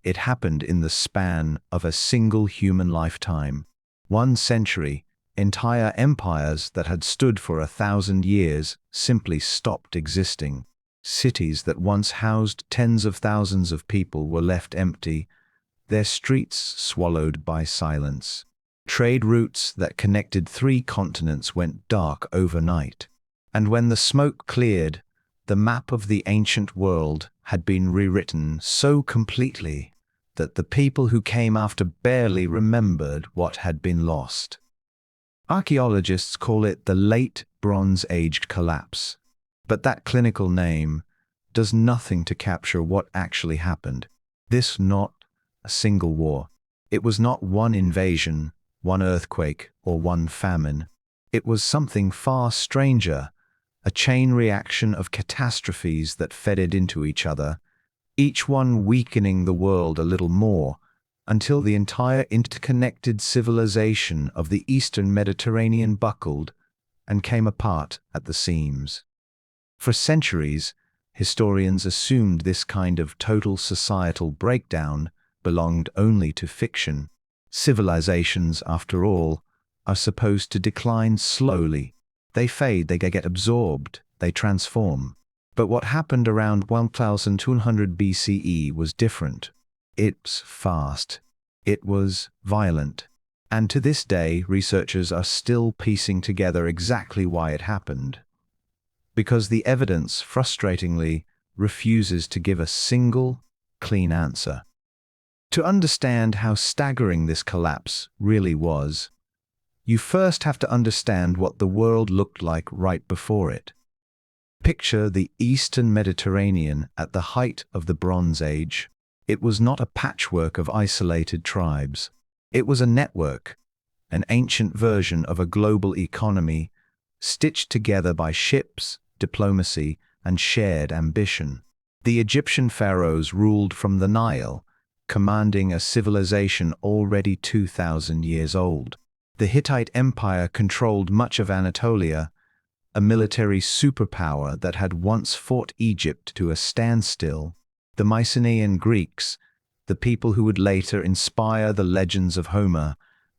It happened in the span of a single human lifetime. 1 century, entire empires that had stood for 1,000 years simply stopped existing. Cities that once housed tens of thousands of people were left empty, their streets swallowed by silence. Trade routes that connected 3 continents went dark overnight. And when the smoke cleared, the map of the ancient world had been rewritten so completely that the people who came after barely remembered what had been lost. Archaeologists call it the Late Bronze Age collapse, but that clinical name does nothing to capture what actually happened. This not a single war. It was not one invasion, one earthquake, or one famine. It was something far stranger, a chain reaction of catastrophes that fed into each other, each one weakening the world a little more, until the entire interconnected civilization of the Eastern Mediterranean buckled and came apart at the seams. For centuries, historians assumed this kind of total societal breakdown belonged only to fiction. Civilizations, after all, are supposed to decline slowly. They fade, they get absorbed, they transform. But what happened around 1200 BCE was different. It's fast. It was violent. And to this day, researchers are still piecing together exactly why it happened. Because the evidence, frustratingly, refuses to give a single, clean answer. To understand how staggering this collapse really was, you first have to understand what the world looked like right before it. Picture the Eastern Mediterranean at the height of the Bronze Age. It was not a patchwork of isolated tribes. It was a network, an ancient version of a global economy, stitched together by ships, diplomacy, and shared ambition. The Egyptian pharaohs ruled from the Nile, commanding a civilization already 2,000 years old. The Hittite Empire controlled much of Anatolia, a military superpower that had once fought Egypt to a standstill. The Mycenaean Greeks, the people who would later inspire the legends of Homer,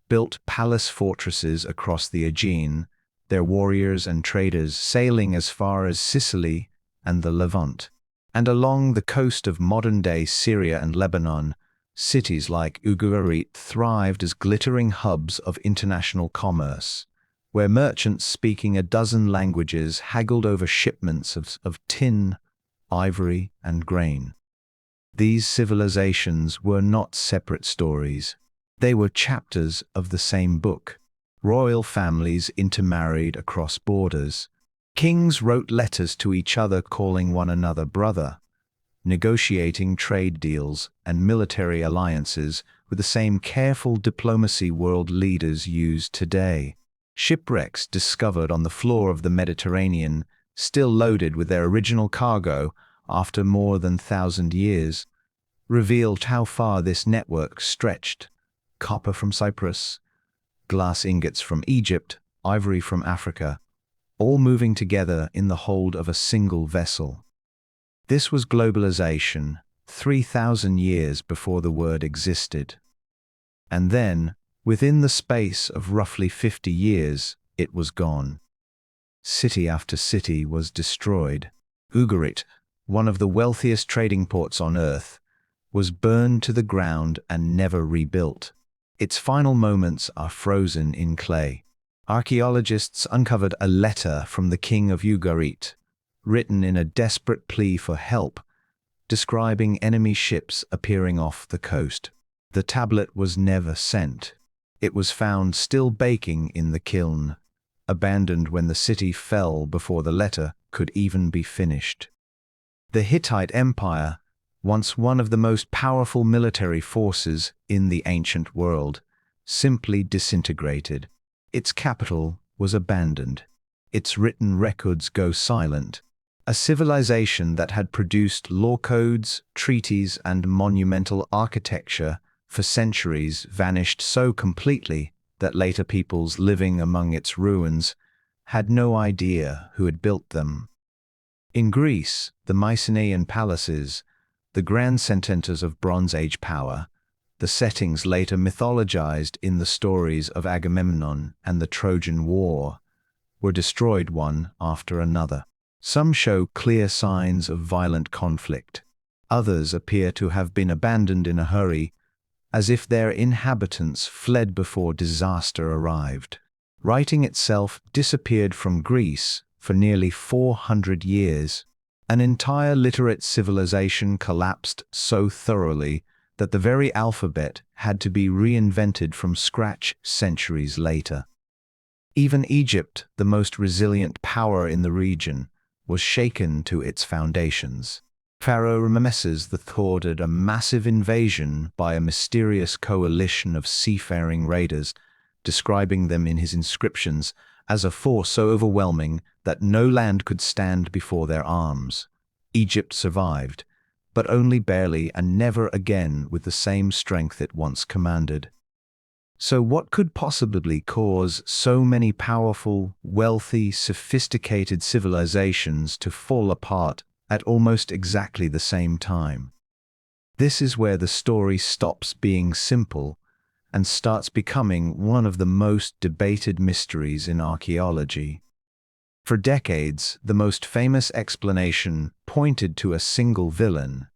built palace fortresses across the Aegean, their warriors and traders sailing as far as Sicily and the Levant. And along the coast of modern-day Syria and Lebanon, cities like Ugarit thrived as glittering hubs of international commerce, where merchants speaking a dozen languages haggled over shipments of tin, ivory, and grain. These civilizations were not separate stories. They were chapters of the same book. Royal families intermarried across borders. Kings wrote letters to each other calling one another brother, negotiating trade deals and military alliances with the same careful diplomacy world leaders use today. Shipwrecks discovered on the floor of the Mediterranean, still loaded with their original cargo after more than 1,000 years, revealed how far this network stretched. Copper from Cyprus, glass ingots from Egypt, ivory from Africa, all moving together in the hold of a single vessel. This was globalization, 3,000 years before the word existed. And then, within the space of roughly 50 years, it was gone. City after city was destroyed. Ugarit, one of the wealthiest trading ports on Earth, was burned to the ground and never rebuilt. Its final moments are frozen in clay. Archaeologists uncovered a letter from the king of Ugarit, written in a desperate plea for help, describing enemy ships appearing off the coast. The tablet was never sent. It was found still baking in the kiln, abandoned when the city fell before the letter could even be finished. The Hittite Empire, once one of the most powerful military forces in the ancient world, simply disintegrated. Its capital was abandoned. Its written records go silent. A civilization that had produced law codes, treaties, and monumental architecture for centuries vanished so completely that later peoples living among its ruins had no idea who had built them. In Greece, the Mycenaean palaces, the grand centers of Bronze Age power, the settings later mythologized in the stories of Agamemnon and the Trojan War, were destroyed one after another. Some show clear signs of violent conflict. Others appear to have been abandoned in a hurry, as if their inhabitants fled before disaster arrived. Writing itself disappeared from Greece for nearly 400 years. An entire literate civilization collapsed so thoroughly that the very alphabet had to be reinvented from scratch centuries later. Even Egypt, the most resilient power in the region, was shaken to its foundations. Pharaoh Ramesses III ordered a massive invasion by a mysterious coalition of seafaring raiders, describing them in his inscriptions as a force so overwhelming that no land could stand before their arms. Egypt survived, but only barely and never again with the same strength it once commanded. So what could possibly cause so many powerful, wealthy, sophisticated civilizations to fall apart at almost exactly the same time? This is where the story stops being simple and starts becoming one of the most debated mysteries in archaeology. For decades, the most famous explanation pointed to a single villain,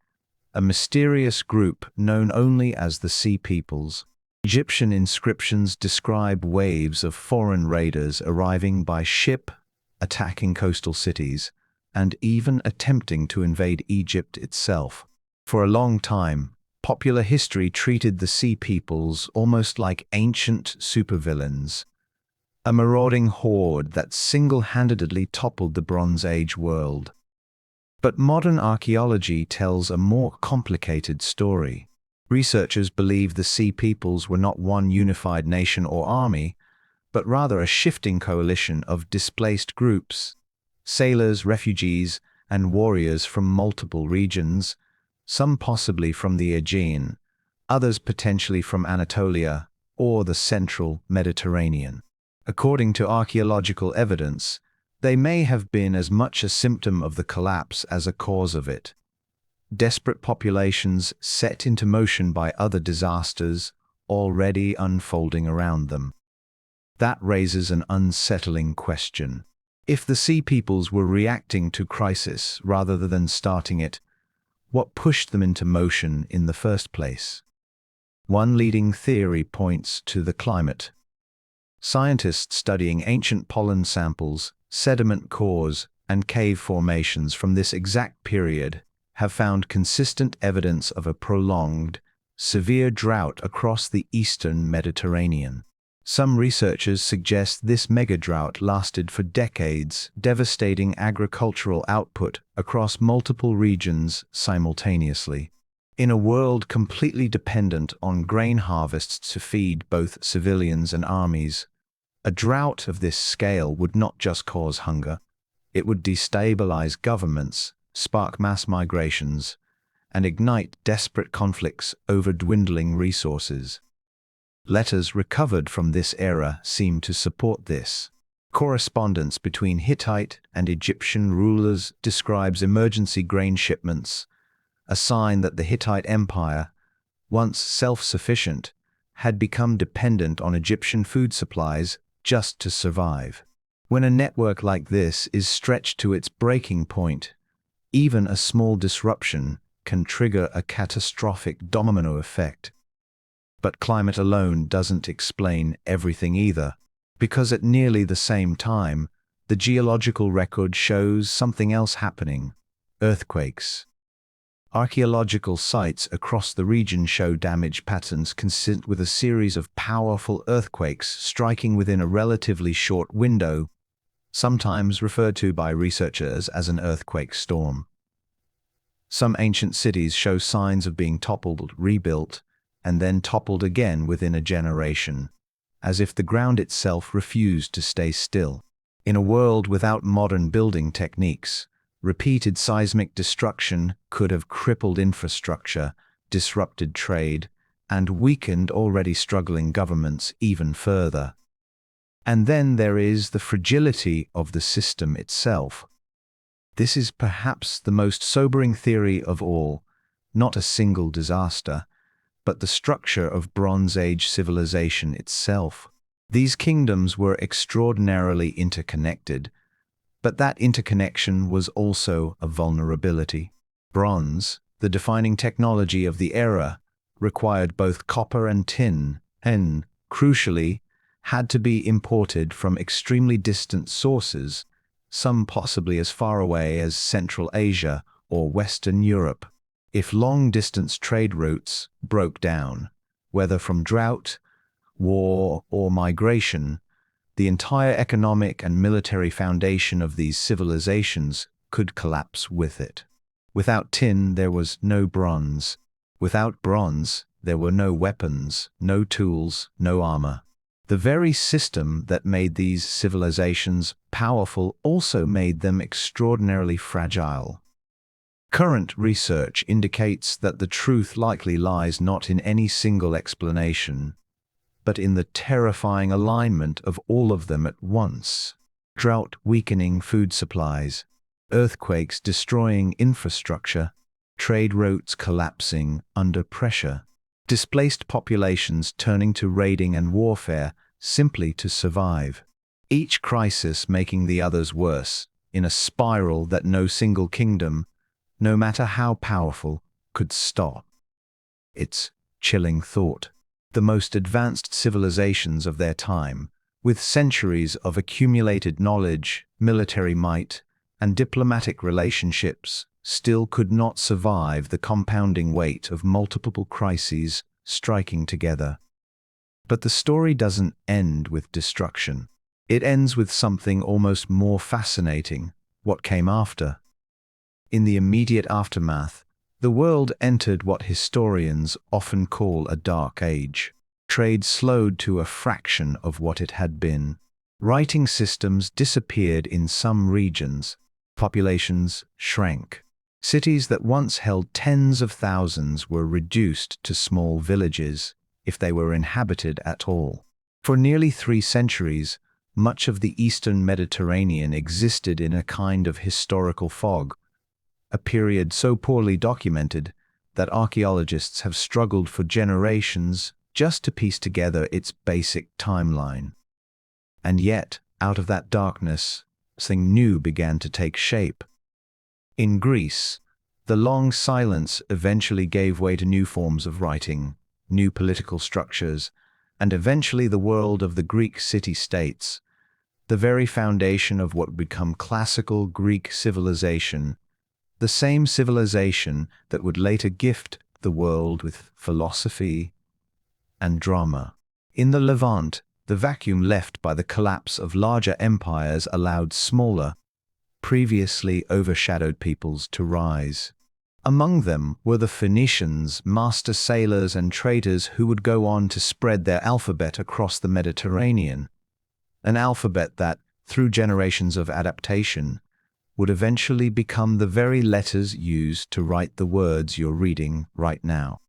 a mysterious group known only as the Sea Peoples. Egyptian inscriptions describe waves of foreign raiders arriving by ship, attacking coastal cities, and even attempting to invade Egypt itself. For a long time, popular history treated the Sea Peoples almost like ancient supervillains, a marauding horde that single-handedly toppled the Bronze Age world. But modern archaeology tells a more complicated story. Researchers believe the Sea Peoples were not one unified nation or army, but rather a shifting coalition of displaced groups, sailors, refugees, and warriors from multiple regions, some possibly from the Aegean, others potentially from Anatolia or the central Mediterranean. According to archaeological evidence, they may have been as much a symptom of the collapse as a cause of it. Desperate populations set into motion by other disasters already unfolding around them. That raises an unsettling question. If the Sea Peoples were reacting to crisis rather than starting it, what pushed them into motion in the first place? One leading theory points to the climate. Scientists studying ancient pollen samples, sediment cores, and cave formations from this exact period have found consistent evidence of a prolonged, severe drought across the eastern Mediterranean. Some researchers suggest this mega-drought lasted for decades, devastating agricultural output across multiple regions simultaneously. In a world completely dependent on grain harvests to feed both civilians and armies, a drought of this scale would not just cause hunger, it would destabilize governments, spark mass migrations, and ignite desperate conflicts over dwindling resources. Letters recovered from this era seem to support this. Correspondence between Hittite and Egyptian rulers describes emergency grain shipments, a sign that the Hittite Empire, once self-sufficient, had become dependent on Egyptian food supplies just to survive. When a network like this is stretched to its breaking point, even a small disruption can trigger a catastrophic domino effect. But climate alone doesn't explain everything either, because at nearly the same time, the geological record shows something else happening: earthquakes. Archaeological sites across the region show damage patterns consistent with a series of powerful earthquakes striking within a relatively short window, sometimes referred to by researchers as an earthquake storm. Some ancient cities show signs of being toppled, rebuilt, and then toppled again within a generation, as if the ground itself refused to stay still. In a world without modern building techniques, repeated seismic destruction could have crippled infrastructure, disrupted trade, and weakened already struggling governments even further. And then there is the fragility of the system itself. This is perhaps the most sobering theory of all. not a single disaster, but the structure of Bronze Age civilization itself. These kingdoms were extraordinarily interconnected, but that interconnection was also a vulnerability. Bronze, the defining technology of the era, required both copper and tin, and, crucially, had to be imported from extremely distant sources, some possibly as far away as Central Asia or Western Europe. If long-distance trade routes broke down, whether from drought, war, or migration, the entire economic and military foundation of these civilizations could collapse with it. Without tin, there was no bronze. Without bronze, there were no weapons, no tools, no armor. The very system that made these civilizations powerful also made them extraordinarily fragile. Current research indicates that the truth likely lies not in any single explanation, but in the terrifying alignment of all of them at once. Drought weakening food supplies, earthquakes destroying infrastructure, trade routes collapsing under pressure, displaced populations turning to raiding and warfare simply to survive. Each crisis making the others worse, in a spiral that no single kingdom, no matter how powerful, could stop. It's chilling thought. The most advanced civilizations of their time, with centuries of accumulated knowledge, military might, and diplomatic relationships, still could not survive the compounding weight of multiple crises striking together. But the story doesn't end with destruction. It ends with something almost more fascinating: what came after. In the immediate aftermath, the world entered what historians often call a dark age. Trade slowed to a fraction of what it had been. Writing systems disappeared in some regions. Populations shrank. Cities that once held tens of thousands were reduced to small villages, if they were inhabited at all. For nearly 3 centuries, much of the eastern Mediterranean existed in a kind of historical fog, a period so poorly documented that archaeologists have struggled for generations just to piece together its basic timeline. And yet, out of that darkness, something new began to take shape. In Greece, the long silence eventually gave way to new forms of writing, new political structures, and eventually the world of the Greek city-states, the very foundation of what would become classical Greek civilization, the same civilization that would later gift the world with philosophy and drama. In the Levant, the vacuum left by the collapse of larger empires allowed smaller, previously overshadowed peoples to rise. Among them were the Phoenicians, master sailors and traders who would go on to spread their alphabet across the Mediterranean, an alphabet that, through generations of adaptation, would eventually become the very letters used to write the words you're reading right now.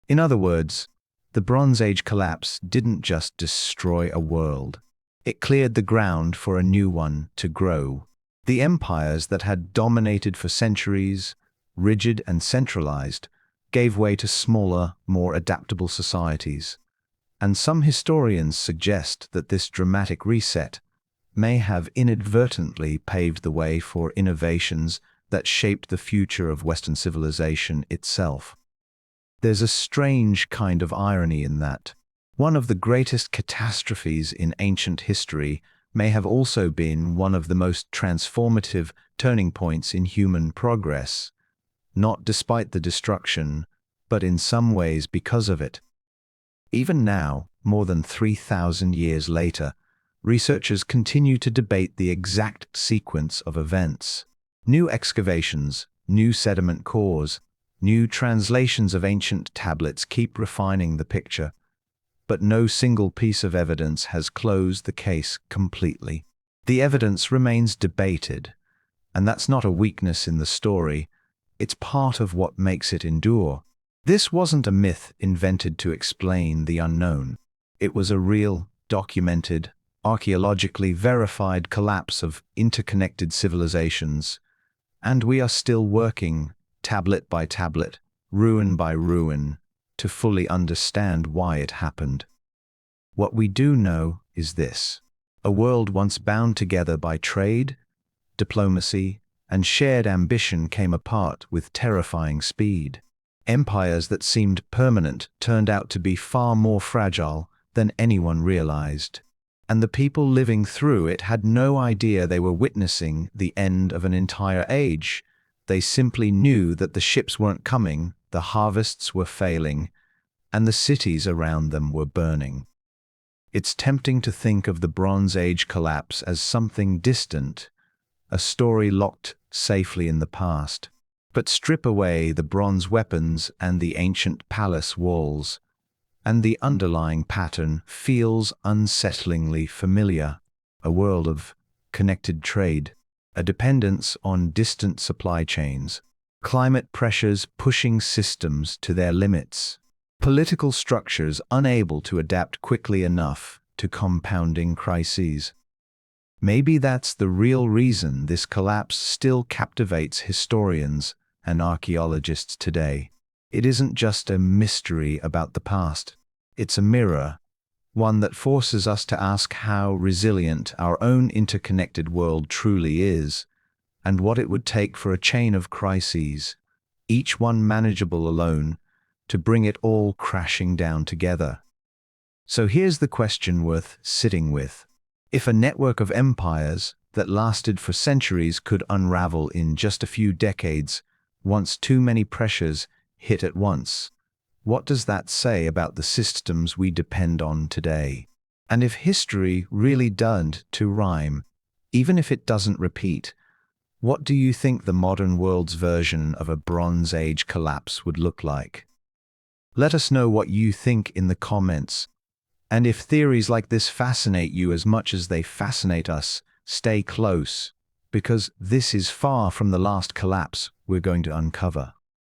In other words, the Bronze Age collapse didn't just destroy a world. It cleared the ground for a new one to grow. The empires that had dominated for centuries, rigid and centralized, gave way to smaller, more adaptable societies. And some historians suggest that this dramatic reset may have inadvertently paved the way for innovations that shaped the future of Western civilization itself. There's a strange kind of irony in that. One of the greatest catastrophes in ancient history may have also been one of the most transformative turning points in human progress, not despite the destruction, but in some ways because of it. Even now, more than 3,000 years later, researchers continue to debate the exact sequence of events. New excavations, new sediment cores, new translations of ancient tablets keep refining the picture, but no single piece of evidence has closed the case completely. The evidence remains debated, and that's not a weakness in the story, it's part of what makes it endure. This wasn't a myth invented to explain the unknown. It was a real, documented, archaeologically verified collapse of interconnected civilizations, and we are still working, tablet by tablet, ruin by ruin, to fully understand why it happened. What we do know is this: a world once bound together by trade, diplomacy, and shared ambition came apart with terrifying speed. Empires that seemed permanent turned out to be far more fragile than anyone realized. And the people living through it had no idea they were witnessing the end of an entire age. They simply knew that the ships weren't coming, the harvests were failing, and the cities around them were burning. It's tempting to think of the Bronze Age collapse as something distant, a story locked safely in the past. But strip away the bronze weapons and the ancient palace walls, and the underlying pattern feels unsettlingly familiar: a world of connected trade, a dependence on distant supply chains, climate pressures pushing systems to their limits, political structures unable to adapt quickly enough to compounding crises. Maybe that's the real reason this collapse still captivates historians and archaeologists today. It isn't just a mystery about the past. It's a mirror, one that forces us to ask how resilient our own interconnected world truly is, and what it would take for a chain of crises, each one manageable alone, to bring it all crashing down together. So here's the question worth sitting with. If a network of empires that lasted for centuries could unravel in just a few decades, once too many pressures hit at once, what does that say about the systems we depend on today? And if history really doesn't to rhyme, even if it doesn't repeat, what do you think the modern world's version of a Bronze Age collapse would look like? Let us know what you think in the comments. And if theories like this fascinate you as much as they fascinate us, stay close, because this is far from the last collapse we're going to uncover.